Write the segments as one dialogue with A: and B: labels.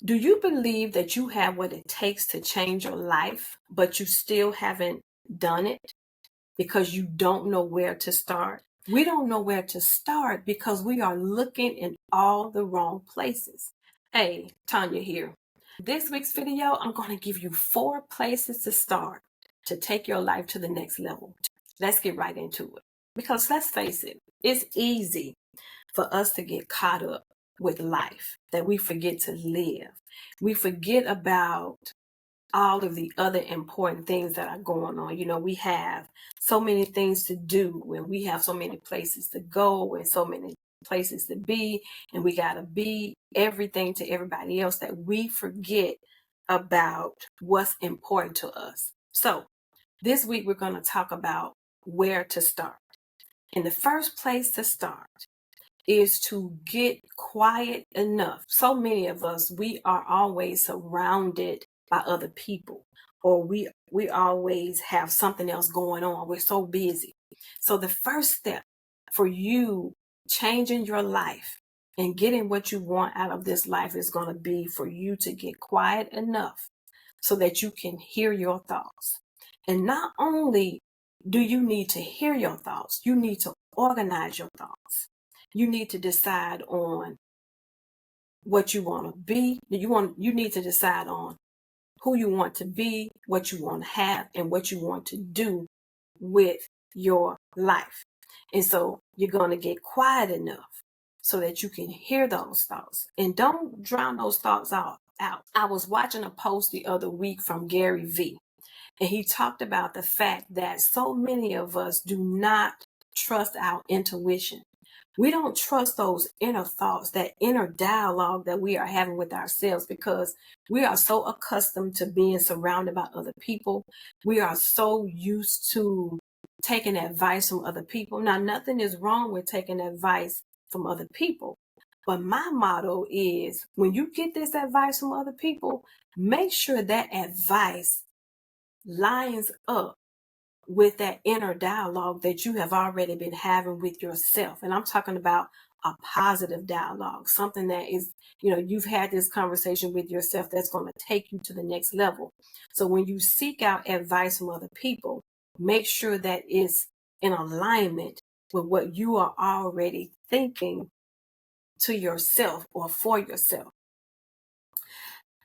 A: Do you believe that you have what it takes to change your life, but you still haven't done it because you don't know where to start? We don't know where to start because we are looking in all the wrong places. Hey, Tanya here. This week's video, I'm going to give you 4 places to start to take your life to the next level. Let's get right into it. Because let's face it, it's easy for us to get caught up with life, that we forget to live. We forget about all of the other important things that are going on. You know, we have so many things to do, and we have so many places to go and so many places to be, and we got to be everything to everybody else that we forget about what's important to us. So this week we're going to talk about where to start. And the first place to start is to get quiet enough. So many of us, we are always surrounded by other people, or we always have something else going on. We're so busy. So the first step for you changing your life and getting what you want out of this life is going to be for you to get quiet enough so that you can hear your thoughts. And not only do you need to hear your thoughts, you need to organize your thoughts. You need to decide on what you want to be. You need to decide on who you want to be, what you want to have, and what you want to do with your life. And so you're going to get quiet enough so that you can hear those thoughts, and don't drown those thoughts out. I was watching a post the other week from Gary V, and he talked about the fact that so many of us do not trust our intuition. We don't trust those inner thoughts, that inner dialogue that we are having with ourselves, because we are so accustomed to being surrounded by other people. We are so used to taking advice from other people. Now, nothing is wrong with taking advice from other people. But my motto is, when you get this advice from other people, make sure that advice lines up with that inner dialogue that you have already been having with yourself. And I'm talking about a positive dialogue, something that is, you've had this conversation with yourself that's going to take you to the next level. So when you seek out advice from other people, make sure that it's in alignment with what you are already thinking to yourself or for yourself.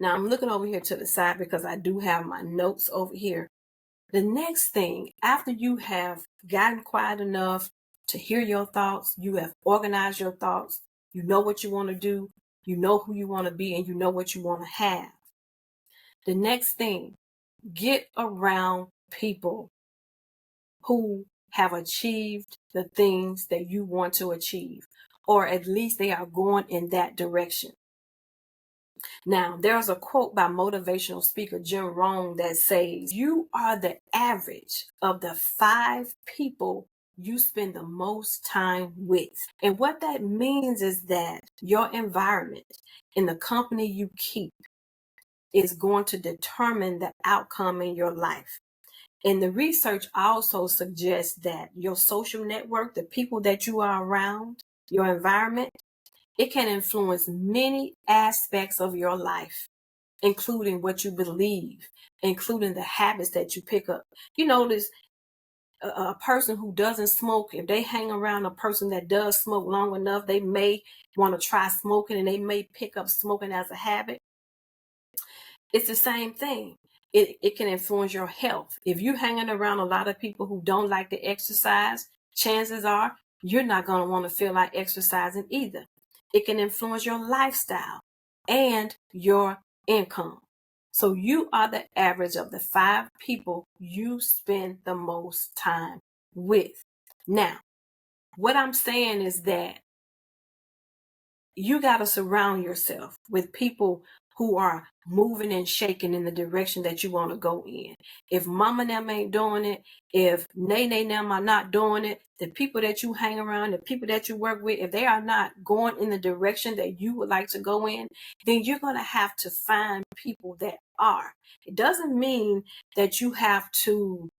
A: Now I'm looking over here to the side because I do have my notes over here. The next thing, after you have gotten quiet enough to hear your thoughts, you have organized your thoughts, you know what you want to do, you know who you want to be, and you know what you want to have. The next thing, get around people who have achieved the things that you want to achieve, or at least they are going in that direction. Now, there's a quote by motivational speaker Jim Rohn that says, "You are the average of the 5 people you spend the most time with." And what that means is that your environment and the company you keep is going to determine the outcome in your life. And the research also suggests that your social network, the people that you are around, your environment, it can influence many aspects of your life, including what you believe, including the habits that you pick up. You notice a person who doesn't smoke, if they hang around a person that does smoke long enough, they may want to try smoking, and they may pick up smoking as a habit. It's the same thing. It can influence your health. If you're hanging around a lot of people who don't like to exercise, chances are you're not going to want to feel like exercising either. It can influence your lifestyle and your income. So you are the average of the 5 people you spend the most time with. Now, what I'm saying is that you got to surround yourself with people who are moving and shaking in the direction that you want to go in. If mama and them ain't doing it, if Nene and them are not doing it, the people that you hang around, the people that you work with, if they are not going in the direction that you would like to go in, then you're going to have to find people that are. It doesn't mean that you have to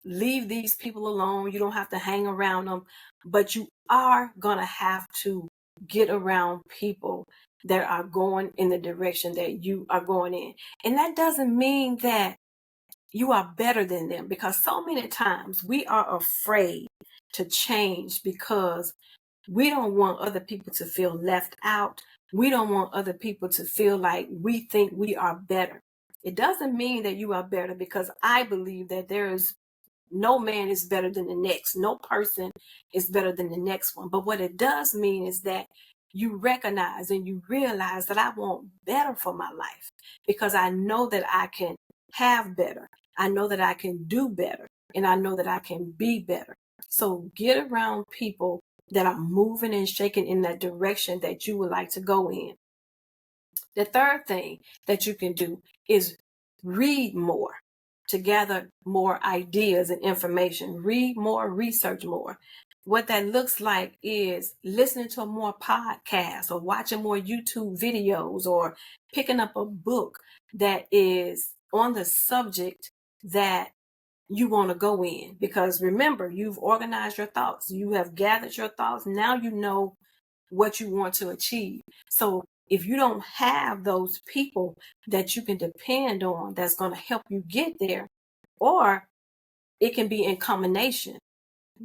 A: leave these people alone. You don't have to hang around them, but you are going to have to get around people that are going in the direction that you are going in. And that doesn't mean that you are better than them, because so many times we are afraid to change because we don't want other people to feel left out. We don't want other people to feel like we think we are better. It doesn't mean that you are better, because I believe that there is no man is better than the next. No person is better than the next one. But what it does mean is that you recognize and you realize that I want better for my life, because I know that I can have better. I know that I can do better, and I know that I can be better. So get around people that are moving and shaking in that direction that you would like to go in. The third thing that you can do is read more to gather more ideas and information. Read more, research more. What that looks like is listening to more podcasts or watching more YouTube videos or picking up a book that is on the subject that you want to go in. Because remember, you've organized your thoughts. You have gathered your thoughts. Now you know what you want to achieve. So if you don't have those people that you can depend on that's going to help you get there, or it can be in combination.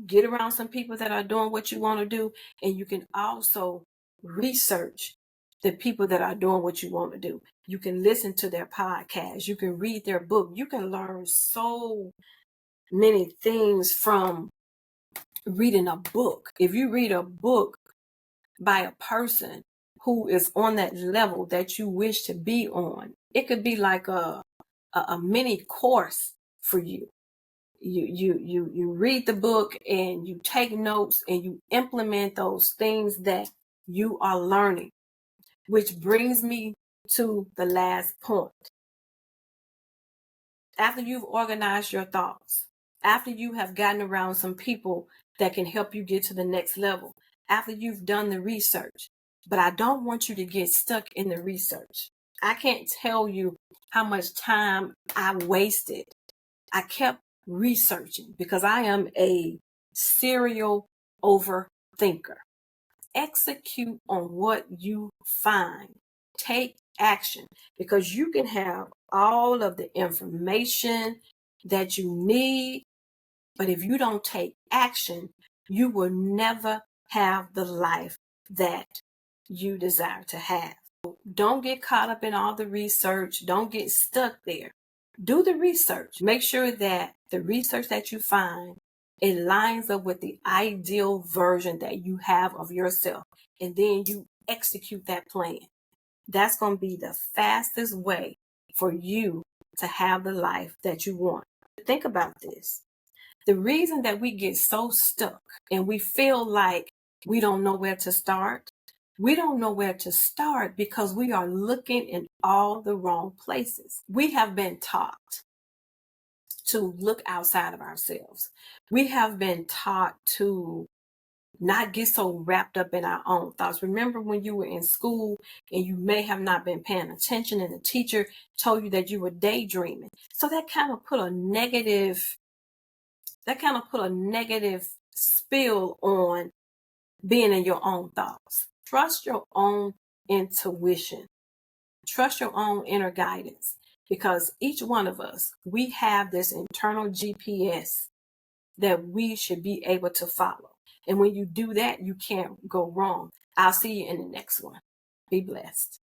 A: Get around some people that are doing what you want to do, and you can also research the people that are doing what you want to do. You can listen to their podcasts. You can read their book. You can learn so many things from reading a book. If you read a book by a person who is on that level that you wish to be on, it could be like a mini course for you. You read the book and you take notes and you implement those things that you are learning, which brings me to the last point. After you've organized your thoughts, after you have gotten around some people that can help you get to the next level, after you've done the research, but I don't want you to get stuck in the research. I can't tell you how much time I wasted. I kept researching because I am a serial overthinker. Execute on what you find. Take action, because you can have all of the information that you need, but if you don't take action, you will never have the life that you desire to have. Don't get caught up in all the research. Don't get stuck there. Do the research. Make sure that the research that you find, it lines up with the ideal version that you have of yourself. And then you execute that plan. That's going to be the fastest way for you to have the life that you want. Think about this. The reason that we get so stuck and we feel like we don't know where to start, we don't know where to start because we are looking in all the wrong places. We have been taught to look outside of ourselves. We have been taught to not get so wrapped up in our own thoughts. Remember when you were in school and you may have not been paying attention and the teacher told you that you were daydreaming. So that kind of put a negative spill on being in your own thoughts. Trust your own intuition. Trust your own inner guidance, because each one of us, we have this internal GPS that we should be able to follow. And when you do that, you can't go wrong. I'll see you in the next one. Be blessed.